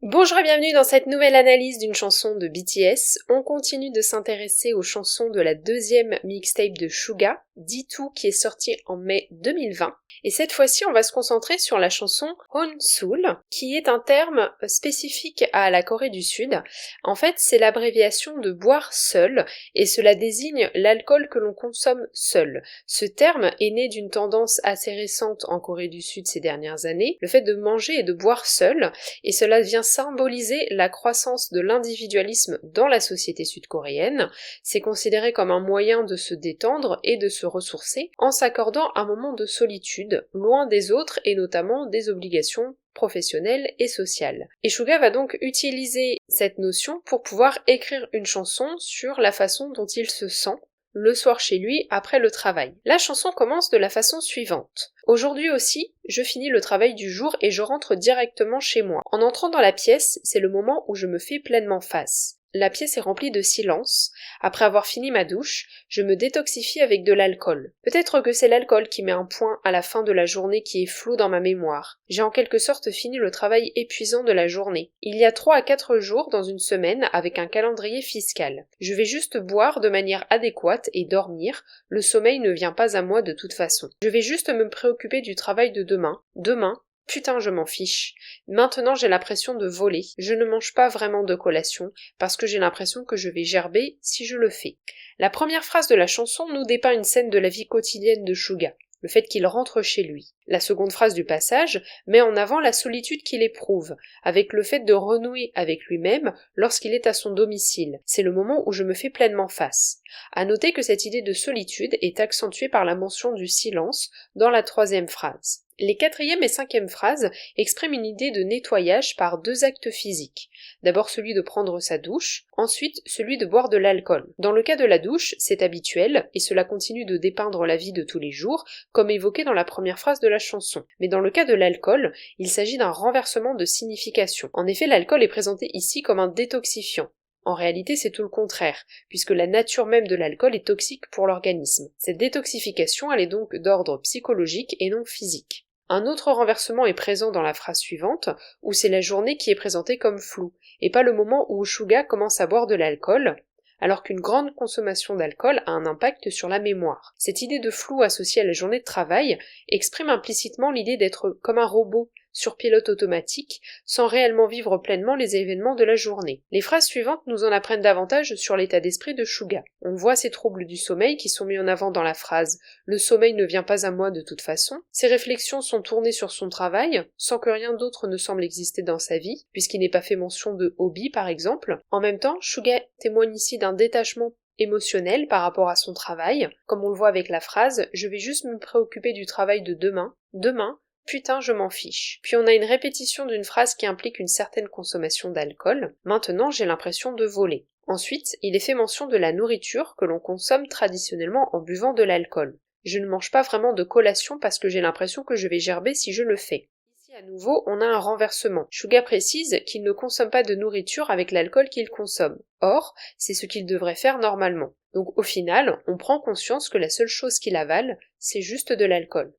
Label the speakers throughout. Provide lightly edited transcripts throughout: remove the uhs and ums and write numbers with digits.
Speaker 1: Bonjour et bienvenue dans cette nouvelle analyse d'une chanson de BTS. On continue de s'intéresser aux chansons de la deuxième mixtape de Suga, D2, qui est sortie en mai 2020. Et cette fois-ci, on va se concentrer sur la chanson Honsul, qui est un terme spécifique à la Corée du Sud. En fait, c'est l'abréviation de boire seul, et cela désigne l'alcool que l'on consomme seul. Ce terme est né d'une tendance assez récente en Corée du Sud ces dernières années, le fait de manger et de boire seul, et cela vient symboliser la croissance de l'individualisme dans la société sud-coréenne. C'est considéré comme un moyen de se détendre et de se ressourcer en s'accordant un moment de solitude, loin des autres et notamment des obligations professionnelles et sociales. Et Suga va donc utiliser cette notion pour pouvoir écrire une chanson sur la façon dont il se sent le soir chez lui après le travail. La chanson commence de la façon suivante. Aujourd'hui aussi, je finis le travail du jour et je rentre directement chez moi. En entrant dans la pièce, c'est le moment où je me fais pleinement face. La pièce est remplie de silence. Après avoir fini ma douche, je me détoxifie avec de l'alcool. Peut-être que c'est l'alcool qui met un point à la fin de la journée qui est flou dans ma mémoire. J'ai en quelque sorte fini le travail épuisant de la journée. Il y a 3 à 4 jours dans une semaine avec un calendrier fiscal. Je vais juste boire de manière adéquate et dormir. Le sommeil ne vient pas à moi de toute façon. Je vais juste me préoccuper du travail de demain. Demain, putain, je m'en fiche. Maintenant, j'ai l'impression de voler. Je ne mange pas vraiment de collation parce que j'ai l'impression que je vais gerber si je le fais. La première phrase de la chanson nous dépeint une scène de la vie quotidienne de Suga, le fait qu'il rentre chez lui. La seconde phrase du passage met en avant la solitude qu'il éprouve, avec le fait de renouer avec lui-même lorsqu'il est à son domicile. C'est le moment où je me fais pleinement face. À noter que cette idée de solitude est accentuée par la mention du silence dans la troisième phrase. Les quatrième et cinquième phrases expriment une idée de nettoyage par 2 actes physiques. D'abord celui de prendre sa douche, ensuite celui de boire de l'alcool. Dans le cas de la douche, c'est habituel, et cela continue de dépeindre la vie de tous les jours, comme évoqué dans la première phrase de la chanson. Mais dans le cas de l'alcool, il s'agit d'un renversement de signification. En effet, l'alcool est présenté ici comme un détoxifiant. En réalité, c'est tout le contraire, puisque la nature même de l'alcool est toxique pour l'organisme. Cette détoxification, elle est donc d'ordre psychologique et non physique. Un autre renversement est présent dans la phrase suivante, où c'est la journée qui est présentée comme floue, et pas le moment où Suga commence à boire de l'alcool, alors qu'une grande consommation d'alcool a un impact sur la mémoire. Cette idée de flou associée à la journée de travail exprime implicitement l'idée d'être comme un robot sur pilote automatique, sans réellement vivre pleinement les événements de la journée. Les phrases suivantes nous en apprennent davantage sur l'état d'esprit de Suga. On voit ces troubles du sommeil qui sont mis en avant dans la phrase « Le sommeil ne vient pas à moi de toute façon ». Ses réflexions sont tournées sur son travail, sans que rien d'autre ne semble exister dans sa vie, puisqu'il n'est pas fait mention de hobby par exemple. En même temps, Suga témoigne ici d'un détachement émotionnel par rapport à son travail, comme on le voit avec la phrase « Je vais juste me préoccuper du travail de demain. Demain, putain, je m'en fiche ». Puis on a une répétition d'une phrase qui implique une certaine consommation d'alcool. Maintenant, j'ai l'impression de voler. Ensuite, il est fait mention de la nourriture que l'on consomme traditionnellement en buvant de l'alcool. Je ne mange pas vraiment de collation parce que j'ai l'impression que je vais gerber si je le fais. Ici à nouveau, on a un renversement. Suga précise qu'il ne consomme pas de nourriture avec l'alcool qu'il consomme. Or, c'est ce qu'il devrait faire normalement. Donc au final, on prend conscience que la seule chose qu'il avale, c'est juste de l'alcool.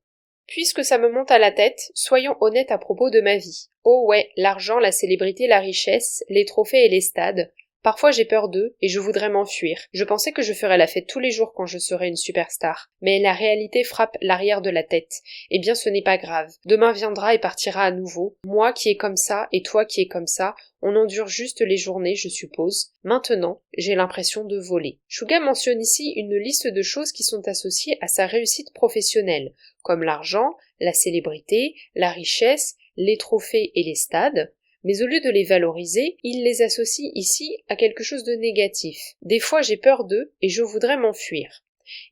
Speaker 1: Puisque ça me monte à la tête, soyons honnêtes à propos de ma vie. Oh ouais, l'argent, la célébrité, la richesse, les trophées et les stades. Parfois j'ai peur d'eux et je voudrais m'enfuir. Je pensais que je ferais la fête tous les jours quand je serais une superstar. Mais la réalité frappe l'arrière de la tête. Eh bien ce n'est pas grave. Demain viendra et partira à nouveau. Moi qui est comme ça et toi qui est comme ça, on endure juste les journées, je suppose. Maintenant, j'ai l'impression de voler. Suga mentionne ici une liste de choses qui sont associées à sa réussite professionnelle, comme l'argent, la célébrité, la richesse, les trophées et les stades. Mais au lieu de les valoriser, il les associe ici à quelque chose de négatif. Des fois j'ai peur d'eux et je voudrais m'enfuir.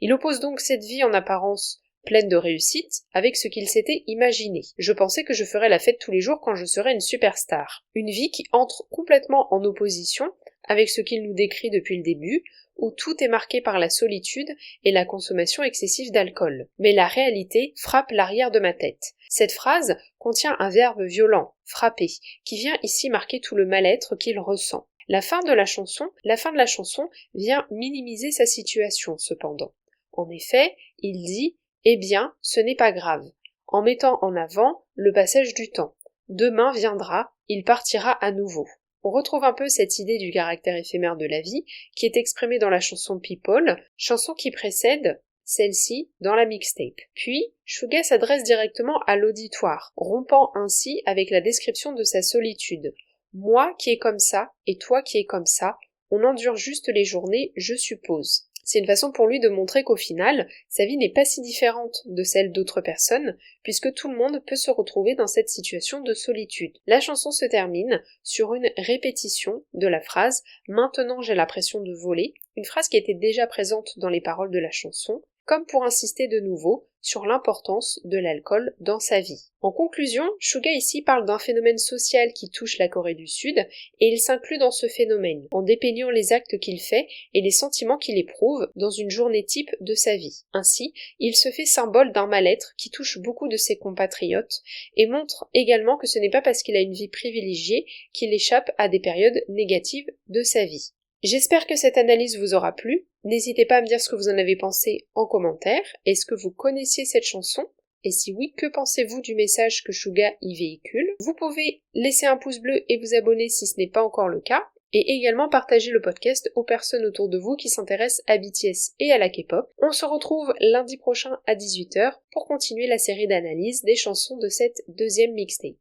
Speaker 1: Il oppose donc cette vie en apparence pleine de réussite avec ce qu'il s'était imaginé. Je pensais que je ferais la fête tous les jours quand je serais une superstar. Une vie qui entre complètement en opposition avec ce qu'il nous décrit depuis le début, où tout est marqué par la solitude et la consommation excessive d'alcool. Mais la réalité frappe l'arrière de ma tête. Cette phrase contient un verbe violent, frapper, qui vient ici marquer tout le mal-être qu'il ressent. La fin de la chanson vient minimiser sa situation, cependant. En effet, il dit « Eh bien, ce n'est pas grave », en mettant en avant le passage du temps. demain viendra, il partira à nouveau. On retrouve un peu cette idée du caractère éphémère de la vie qui est exprimée dans la chanson People, chanson qui précède celle-ci dans la mixtape. Puis, Suga s'adresse directement à l'auditoire, rompant ainsi avec la description de sa solitude. Moi qui est comme ça, et toi qui es comme ça, on endure juste les journées, je suppose. C'est une façon pour lui de montrer qu'au final, sa vie n'est pas si différente de celle d'autres personnes, puisque tout le monde peut se retrouver dans cette situation de solitude. La chanson se termine sur une répétition de la phrase « Maintenant j'ai l'impression de voler », une phrase qui était déjà présente dans les paroles de la chanson, comme pour insister de nouveau sur l'importance de l'alcool dans sa vie. En conclusion, Suga ici parle d'un phénomène social qui touche la Corée du Sud, et il s'inclut dans ce phénomène, en dépeignant les actes qu'il fait et les sentiments qu'il éprouve dans une journée type de sa vie. Ainsi, il se fait symbole d'un mal-être qui touche beaucoup de ses compatriotes, et montre également que ce n'est pas parce qu'il a une vie privilégiée qu'il échappe à des périodes négatives de sa vie. J'espère que cette analyse vous aura plu. N'hésitez pas à me dire ce que vous en avez pensé en commentaire. Est-ce que vous connaissiez cette chanson? Et si oui, que pensez-vous du message que Suga y véhicule? Vous pouvez laisser un pouce bleu et vous abonner si ce n'est pas encore le cas, et également partager le podcast aux personnes autour de vous qui s'intéressent à BTS et à la K-pop. On se retrouve lundi prochain à 18h pour continuer la série d'analyses des chansons de cette deuxième mixtape.